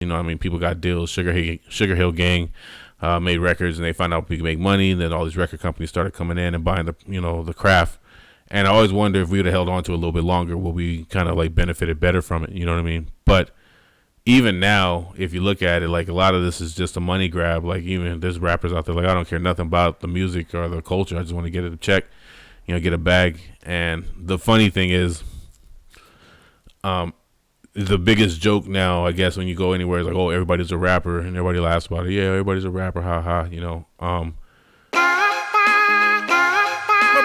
You know, I mean, people got deals. Sugarhill Gang made records, and they found out we could make money. And then all these record companies started coming in and buying the craft. And I always wonder if we would have held on to it a little bit longer, would we kind of like benefited better from it? You know what I mean? But even now, if you look at it, like a lot of this is just a money grab. Like even there's rappers out there like, I don't care nothing about the music or the culture. I just want to get a check, get a bag. And the funny thing is, the biggest joke now, I guess, when you go anywhere is like, oh, everybody's a rapper, and everybody laughs about it. Yeah, everybody's a rapper, ha ha. My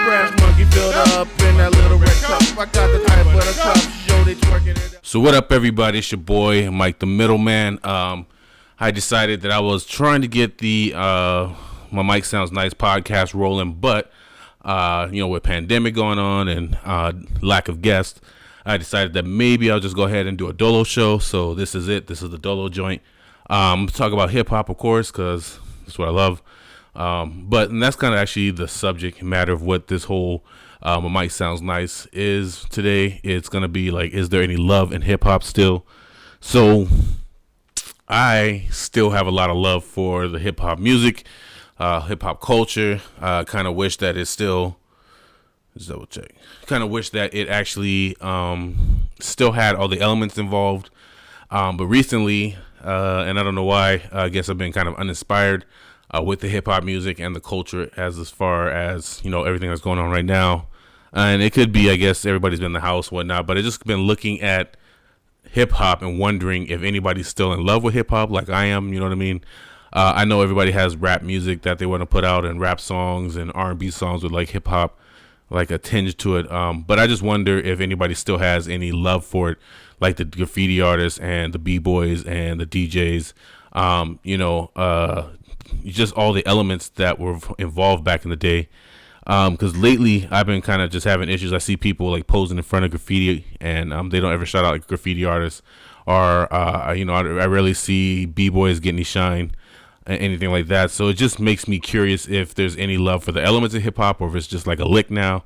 brass monkey filled up in that little red cup. I got the type of the cup. Show they twerking it. So what up, everybody? It's your boy Mike the Middleman. I decided that I was trying to get the my Mike Sounds Nice podcast rolling, but with pandemic going on and lack of guests, I decided that maybe I'll just go ahead and do a Dolo show. So this is it. This is the Dolo joint. Talk about hip hop, of course, because that's what I love. But that's kind of actually the subject matter of what this whole Mike Sounds Nice is today. It's going to be like, is there any love in hip hop still? So I still have a lot of love for the hip hop music, hip hop culture. Kind of wish that it still, let's double check. Kind of wish that it actually still had all the elements involved. But recently, and I don't know why, I guess I've been kind of uninspired with the hip hop music and the culture as far as, everything that's going on right now. And it could be, I guess, everybody's been in the house, whatnot, but I've just been looking at hip hop and wondering if anybody's still in love with hip hop like I am, you know what I mean? I know everybody has rap music that they want to put out and rap songs and R&B songs with like hip hop, like a tinge to it. But I just wonder if anybody still has any love for it, like the graffiti artists and the Bboys and the DJs, just all the elements that were involved back in the day. Because lately I've been kind of just having issues. I see people like posing in front of graffiti and they don't ever shout out like graffiti artists, or I rarely see B-boys get any shine, anything like that. So it just makes me curious if there's any love for the elements of hip hop, or if it's just like a lick now.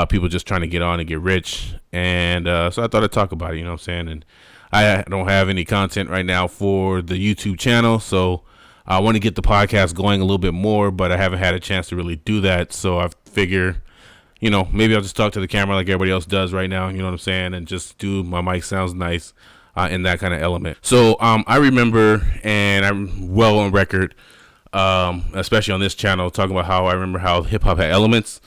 People just trying to get on and get rich. And so I thought I'd talk about it, you know what I'm saying? And I don't have any content right now for the YouTube channel, so I want to get the podcast going a little bit more, but I haven't had a chance to really do that. So I figure, maybe I'll just talk to the camera like everybody else does right now, you know what I'm saying? And just do my Mike Sounds Nice in that kind of element. So I remember, and I'm well on record, especially on this channel, talking about how I remember how hip hop had elements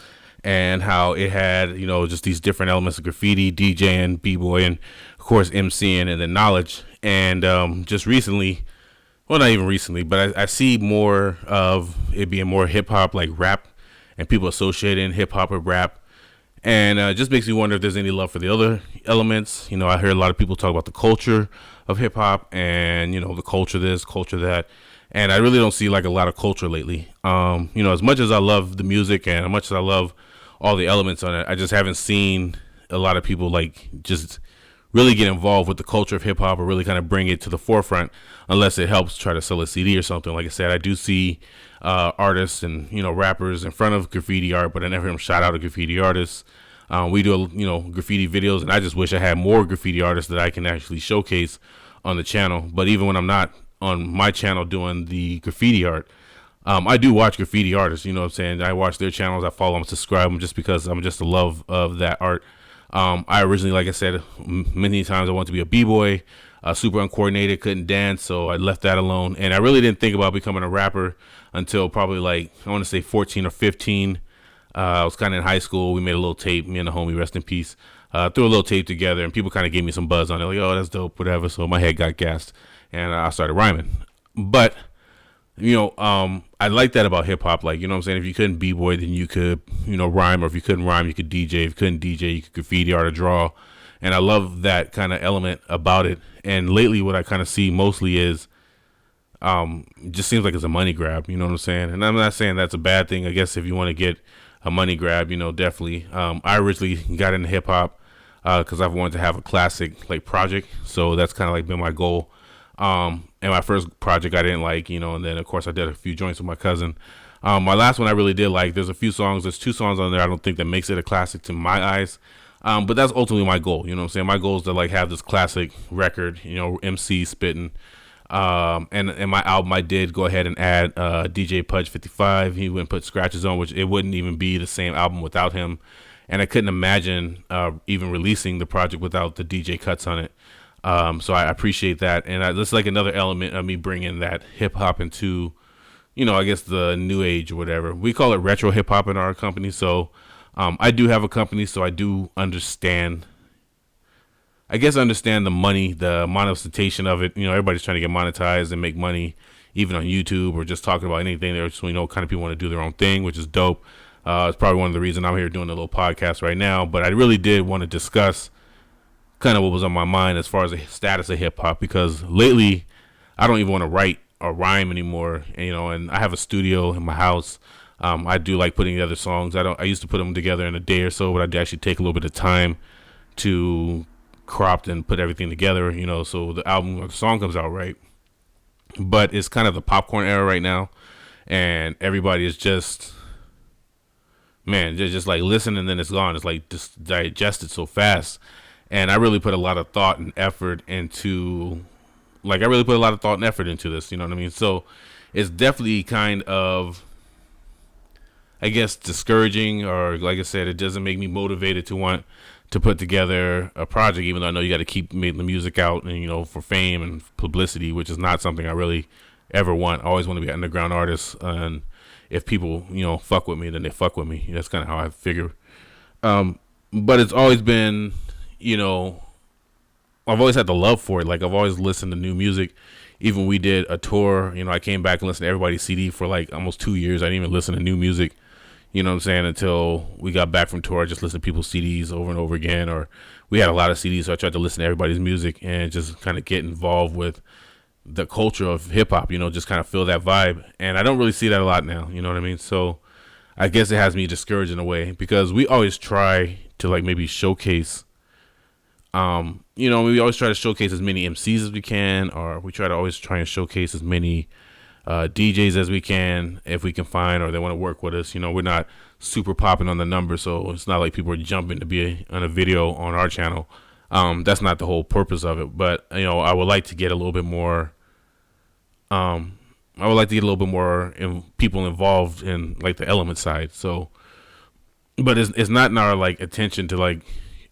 and how it had, just these different elements of graffiti, DJing, B-boy, and of course MCing, and then knowledge. And just recently, well, not even recently, but I see more of it being more hip hop, like rap, and people associating hip hop with rap. And it just makes me wonder if there's any love for the other elements. I hear a lot of people talk about the culture of hip hop and, the culture this, culture that. And I really don't see like a lot of culture lately. As much as I love the music and as much as I love all the elements on it, I just haven't seen a lot of people like just really get involved with the culture of hip hop or really kind of bring it to the forefront, unless it helps try to sell a CD or something. Like I said, I do see artists and rappers in front of graffiti art, but I never hear them shout out to graffiti artists. We do graffiti videos, and I just wish I had more graffiti artists that I can actually showcase on the channel. But even when I'm not on my channel doing the graffiti art, I do watch graffiti artists. You know what I'm saying? I watch their channels, I follow them, subscribe them, just because I'm just a love of that art. I originally, like I said, many times I wanted to be a b-boy, super uncoordinated, couldn't dance, so I left that alone. And I really didn't think about becoming a rapper until probably like, I want to say 14 or 15. I was kind of in high school. We made a little tape, me and the homie, rest in peace, threw a little tape together, and people kind of gave me some buzz on it, like, oh, that's dope, whatever. So my head got gassed, and I started rhyming. But I like that about hip hop. Like, I'm saying? If you couldn't b-boy, then you could, rhyme, or if you couldn't rhyme, you could DJ. If you couldn't DJ, you could graffiti art or draw. And I love that kind of element about it. And lately what I kind of see mostly is, it just seems like it's a money grab, you know what I'm saying? And I'm not saying that's a bad thing. I guess if you want to get a money grab, definitely. I originally got into hip hop, cause I've wanted to have a classic like project. So that's kind of like been my goal. And my first project I didn't like, and then of course I did a few joints with my cousin. My last one I really did like. There's a few songs, there's 2 songs on there I don't think that makes it a classic to my eyes. But that's ultimately my goal, you know what I'm saying? My goal is to like have this classic record, Emcee spitting, And in my album, I did go ahead and add DJ Pudge 55. He went and put scratches on, which it wouldn't even be the same album without him. And I couldn't imagine even releasing the project without the DJ cuts on it. So I appreciate that. And that's like another element of me bringing that hip hop into, I guess the new age or whatever. We call it retro hip hop in our company. So I do have a company, so I do understand the money, the monetization of it. Everybody's trying to get monetized and make money, even on YouTube or just talking about anything. There's, kind of people want to do their own thing, which is dope. It's probably one of the reasons I'm here doing a little podcast right now. But I really did want to discuss kind of what was on my mind as far as the status of hip hop, because lately I don't even want to write or rhyme anymore. And I have a studio in my house. I do like putting together songs. I used to put them together in a day or so, but I do actually take a little bit of time to crop and put everything together, so the album or the song comes out right. But it's kind of the popcorn era right now, and everybody is just, they're just like listen and then it's gone. It's like just digested so fast. And I really put a lot of thought and effort into this, you know what I mean? So it's definitely kind of, I guess, discouraging, or like I said, it doesn't make me motivated to want to put together a project, even though I know you got to keep making the music out and, for fame and publicity, which is not something I really ever want. I always want to be an underground artist. And if people, fuck with me, then they fuck with me. That's kind of how I figure. But it's always been, I've always had the love for it. Like, I've always listened to new music. Even we did a tour, I came back and listened to everybody's CD for like almost 2 years. I didn't even listen to new music, until we got back from tour. I just listened to people's CDs over and over again, or we had a lot of CDs, so I tried to listen to everybody's music and just kind of get involved with the culture of hip hop, just kind of feel that vibe. And I don't really see that a lot now, you know what I mean? So I guess it has me discouraged in a way, because we always try to like maybe showcase, we always try to showcase as many MCs as we can, or we always try and showcase as many DJs as we can, if we can find, or they want to work with us. We're not super popping on the numbers, so it's not like people are jumping to be on a video on our channel. That's not the whole purpose of it. But I would like to get a little bit more. People involved in like the element side. So, but it's not in our like attention to like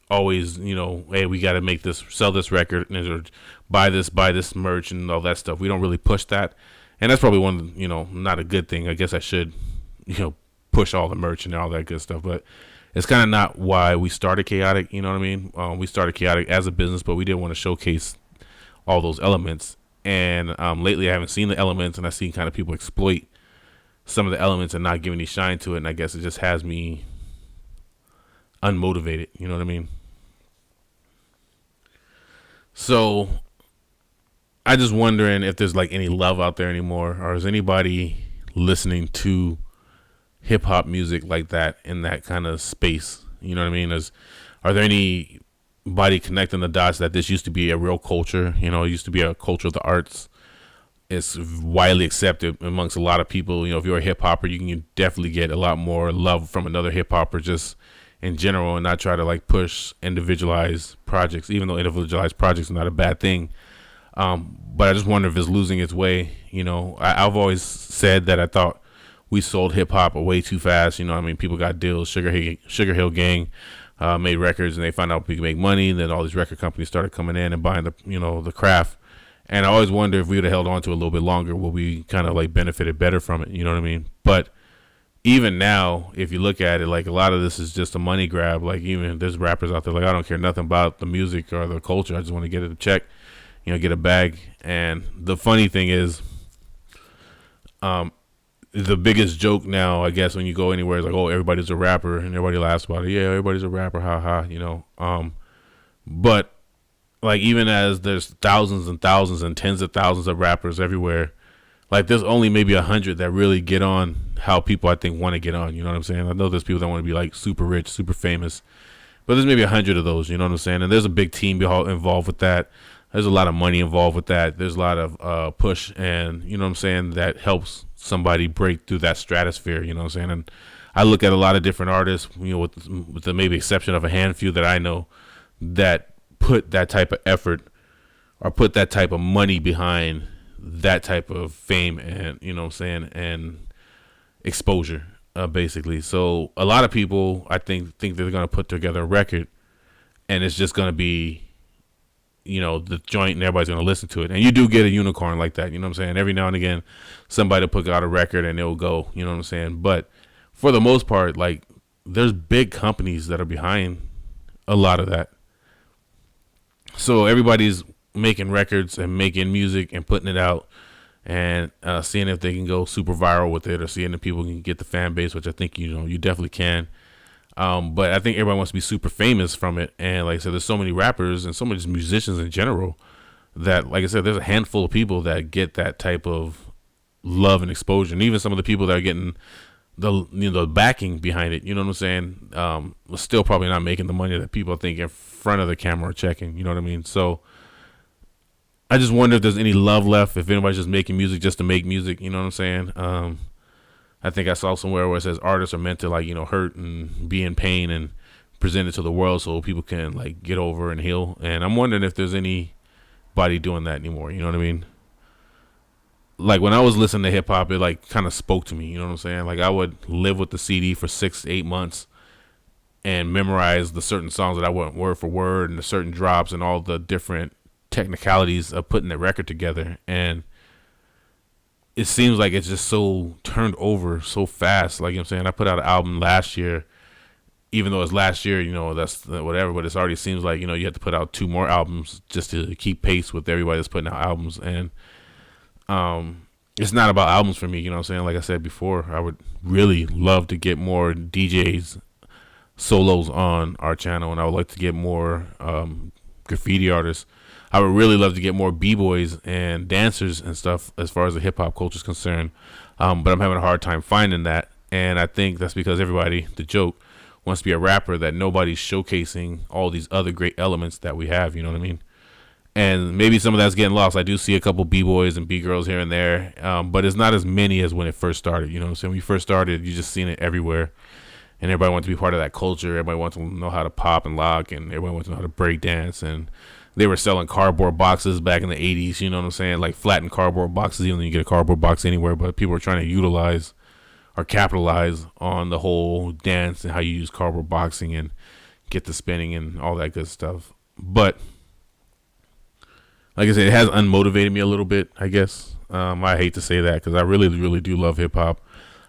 always, hey, we got to sell this record, or buy this merch and all that stuff. We don't really push that. And that's probably one, not a good thing. I guess I should, push all the merch and all that good stuff. But it's kind of not why we started Kayatick, you know what I mean? We started Kayatick as a business, but we didn't want to showcase all those elements. And lately I haven't seen the elements, and I've seen kind of people exploit some of the elements and not give any shine to it. And I guess it just has me unmotivated, you know what I mean? So I just wondering if there's like any love out there anymore, or is anybody listening to hip hop music like that in that kind of space? You know what I mean? Are there anybody connecting the dots that this used to be a real culture? It used to be a culture of the arts. It's widely accepted amongst a lot of people. If you're a hip hopper, you can definitely get a lot more love from another hip hopper just in general, and not try to like push individualized projects, even though individualized projects are not a bad thing. But I just wonder if it's losing its way. I've always said that I thought we sold hip hop way too fast. People got deals. Sugarhill Gang made records, and they found out we could make money. And then all these record companies started coming in and buying the craft. And I always wonder if we would have held on to it a little bit longer, would we kind of like benefited better from it? You know what I mean? But even now, if you look at it, like a lot of this is just a money grab. Like even there's rappers out there like, I don't care nothing about the music or the culture. I just want to get a check. Get a bag. And the funny thing is, the biggest joke now, I guess, when you go anywhere is like, oh, everybody's a rapper, and everybody laughs about it. Yeah, everybody's a rapper, ha. But like, even as there's thousands and thousands and tens of thousands of rappers everywhere, like there's only maybe 100 that really get on how people I think want to get on. You know what I'm saying? I know there's people that want to be like super rich, super famous, but there's maybe 100 of those. You know what I'm saying? And there's a big team involved with that. There's a lot of money involved with that. There's a lot of push, and you know what I'm saying, that helps somebody break through that stratosphere. You know what I'm saying? And I look at a lot of different artists, with the maybe exception of a handful that I know, that put that type of effort or put that type of money behind that type of fame and, you know what I'm saying, and exposure, basically. So a lot of people, I think they're going to put together a record and it's just going to be, you know, the joint and everybody's going to listen to it. And you do get a unicorn like that, you know what I'm saying? Every now and again, somebody will put out a record and it'll go, you know what I'm saying? But for the most part, like, there's big companies that are behind a lot of that. So everybody's making records and making music and putting it out and seeing if they can go super viral with it or seeing if people can get the fan base, which I think, you know, you definitely can. But I think everybody wants to be super famous from it. And like I said, there's so many rappers and so many musicians in general that, like I said, there's a handful of people that get that type of love and exposure. And even some of the people that are getting the backing behind it, you know what I'm saying, was still probably not making the money that people think in front of the camera are checking, you know what I mean? So I just wonder if there's any love left, if anybody's just making music just to make music, you know what I'm saying? I think I saw somewhere where it says artists are meant to, like, you know, hurt and be in pain and present it to the world so people can, like, get over and heal. And I'm wondering if there's anybody doing that anymore, you know what I mean? Like, when I was listening to hip hop, it, like, kind of spoke to me, you know what I'm saying? Like, I would live with the CD for 6-8 months and memorize the certain songs that I went word for word and the certain drops and all the different technicalities of putting the record together. And it seems like it's just so turned over so fast. Like, you know what I'm saying? I put out an album last year, even though it's last year, you know, that's whatever, but it already seems like, you know, you have to put out 2 more albums just to keep pace with everybody that's putting out albums. And it's not about albums for me, you know what I'm saying? Like I said before, I would really love to get more DJs solos on our channel, and I would like to get more graffiti artists. I would really love to get more b-boys and dancers and stuff as far as the hip-hop culture is concerned, but I'm having a hard time finding that. And I think that's because everybody, the joke, wants to be a rapper, that nobody's showcasing all these other great elements that we have, you know what I mean? And maybe some of that's getting lost. I do see a couple b-boys and b-girls here and there, but it's not as many as when it first started, you know what I'm saying? When you first started, you just seen it everywhere, and everybody wanted to be part of that culture. Everybody wanted to know how to pop and lock, and everybody wanted to know how to break dance. And they were selling cardboard boxes back in the 80s, you know what I'm saying? Like flattened cardboard boxes, even though you get a cardboard box anywhere, but people were trying to utilize or capitalize on the whole dance and how you use cardboard boxing and get the spinning and all that good stuff. But like I said, it has unmotivated me a little bit, I guess. I hate to say that because I really, really do love hip hop.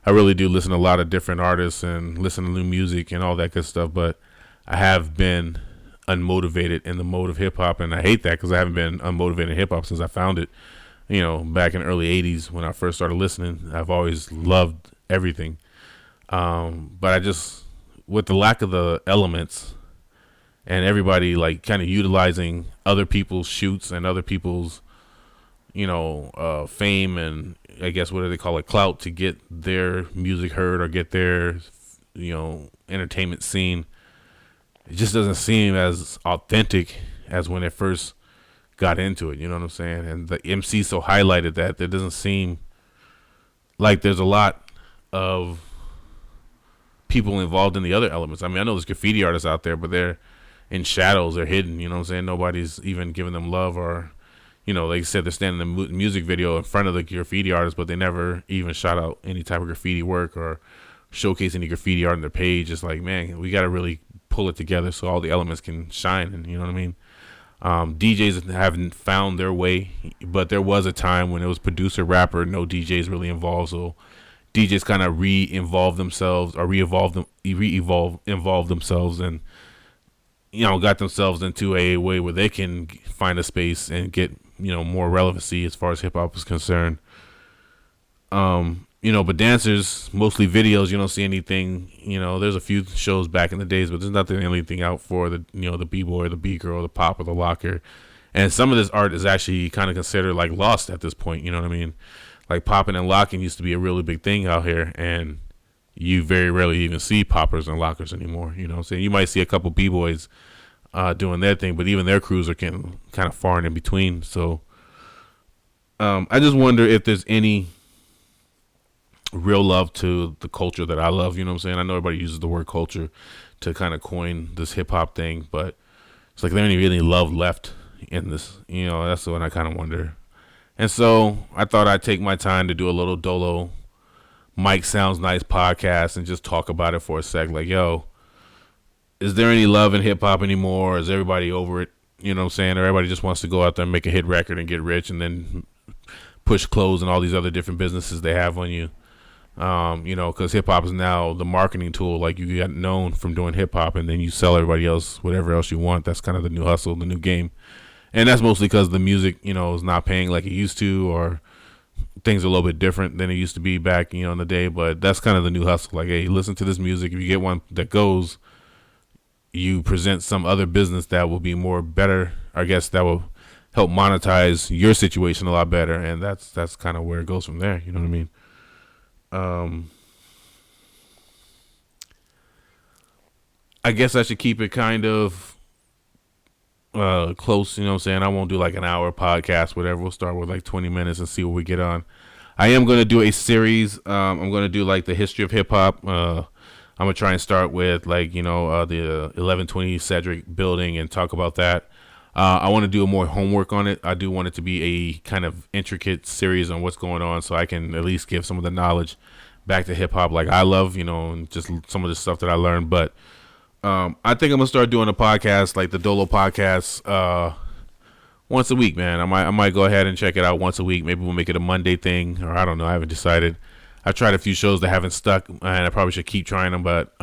I really do listen to a lot of different artists and listen to new music and all that good stuff, but I have been unmotivated in the mode of hip hop, and I hate that because I haven't been unmotivated in hip hop since I found it, you know, back in the early 80s when I first started listening. I've always loved everything, but I just, with the lack of the elements and everybody like kind of utilizing other people's shoots and other people's, you know, fame and I guess what do they call it, clout, to get their music heard or get their, you know, entertainment seen, it just doesn't seem as authentic as when it first got into it, you know what I'm saying? And the MC so highlighted that there doesn't seem like there's a lot of people involved in the other elements. I mean, I know there's graffiti artists out there, but they're in shadows, they're hidden, you know what I'm saying? Nobody's even giving them love, or, you know, like I said, they're standing in the music video in front of the graffiti artists, but they never even shout out any type of graffiti work or showcase any graffiti art on their page. It's like, man, we got to really pull it together so all the elements can shine, and you know what I mean? DJs haven't found their way, but there was a time when it was producer, rapper, no DJs really involved, so DJs kind of re-involve themselves and, you know, got themselves into a way where they can find a space and get, you know, more relevancy as far as hip hop is concerned. You know, but dancers, mostly videos, you don't see anything, you know, there's a few shows back in the days, but there's nothing, anything out for the, you know, the b-boy, the b-girl, the pop, or the locker. And some of this art is actually kind of considered like lost at this point, you know what I mean? Like popping and locking used to be a really big thing out here, and you very rarely even see poppers and lockers anymore, you know what I'm saying? You might see a couple b-boys doing their thing, but even their crews are getting kind of far and in between. So I just wonder if there's any real love to the culture that I love, you know what I'm saying? I know everybody uses the word culture to kind of coin this hip hop thing, but it's like there ain't really love left in this, you know, that's what I kind of wonder. And so I thought I'd take my time to do a little Dolo Mike Sounds Nice podcast and just talk about it for a sec. Like, yo, is there any love in hip hop anymore? Or is everybody over it? You know what I'm saying? Everybody just wants to go out there and make a hit record and get rich and then push clothes and all these other different businesses they have on you. You know, because hip hop is now the marketing tool. Like, you got known from doing hip hop and then you sell everybody else whatever else you want. That's kind of the new hustle, the new game. And that's mostly because the music, you know, is not paying like it used to, or things are a little bit different than it used to be back, you know, in the day. But that's kind of the new hustle. Like, hey, listen to this music. If you get one that goes, you present some other business that will be more better. I guess that will help monetize your situation a lot better. And that's kind of where it goes from there. You know what I mean? I guess I should keep it kind of close, you know what I'm saying? I won't do like an hour podcast, whatever. We'll start with like 20 minutes and see what we get on. I am going to do a series. I'm going to do like the history of hip hop. I'm going to try and start with like, you know, the 1120 Cedric building and talk about that. I want to do more homework on it. I do want it to be a kind of intricate series on what's going on, so I can at least give some of the knowledge back to hip hop like I love, you know, and just some of the stuff that I learned. But I think I'm gonna start doing a podcast like the Dolo podcast once a week, man. I might go ahead and check it out once a week. Maybe we'll make it a Monday thing, or I don't know. I haven't decided. I tried a few shows that haven't stuck, and I probably should keep trying them. But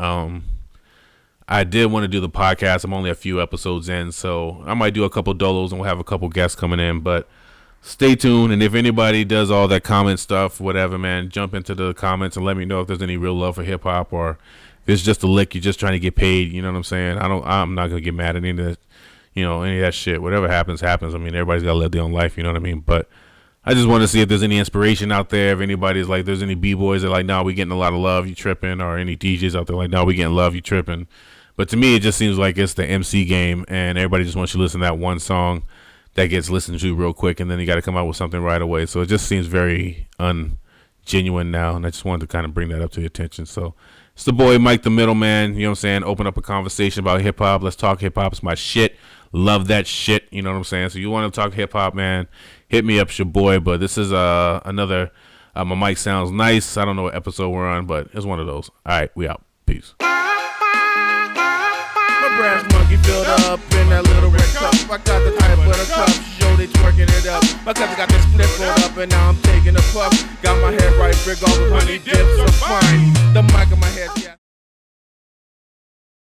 I did want to do the podcast. I'm only a few episodes in, so I might do a couple Dolos, and we'll have a couple guests coming in. But stay tuned, and if anybody does all that comment stuff, whatever, man, jump into the comments and let me know if there's any real love for hip hop, or if it's just a lick, you're just trying to get paid. You know what I'm saying? I'm not gonna get mad at any of that, you know, any of that shit. Whatever happens, happens. I mean, everybody's gotta live their own life. You know what I mean? But I just want to see if there's any inspiration out there. If anybody's like, there's any B-boys that like, nah, we getting a lot of love, you tripping, or any DJs out there like, nah, we getting love, you tripping. But to me, it just seems like it's the Emcee game, and everybody just wants you to listen to that one song that gets listened to real quick, and then you got to come out with something right away. So it just seems very ungenuine now, and I just wanted to kind of bring that up to your attention. So it's the boy Mike the Middleman, you know what I'm saying? Open up a conversation about hip hop. Let's talk hip hop. It's my shit. Love that shit. You know what I'm saying? So you want to talk hip hop, man, hit me up, it's your boy. But this is another my mic sounds nice. I don't know what episode we're on, but it's one of those. All right, we out. Peace. Brass monkey filled up in that little red cup. I got the type of the cup, show they twerking it up. My cousin got this split rolled up and now I'm taking a puff. Got my head right, brick all the honey dips are fine. The mic in my head, yeah.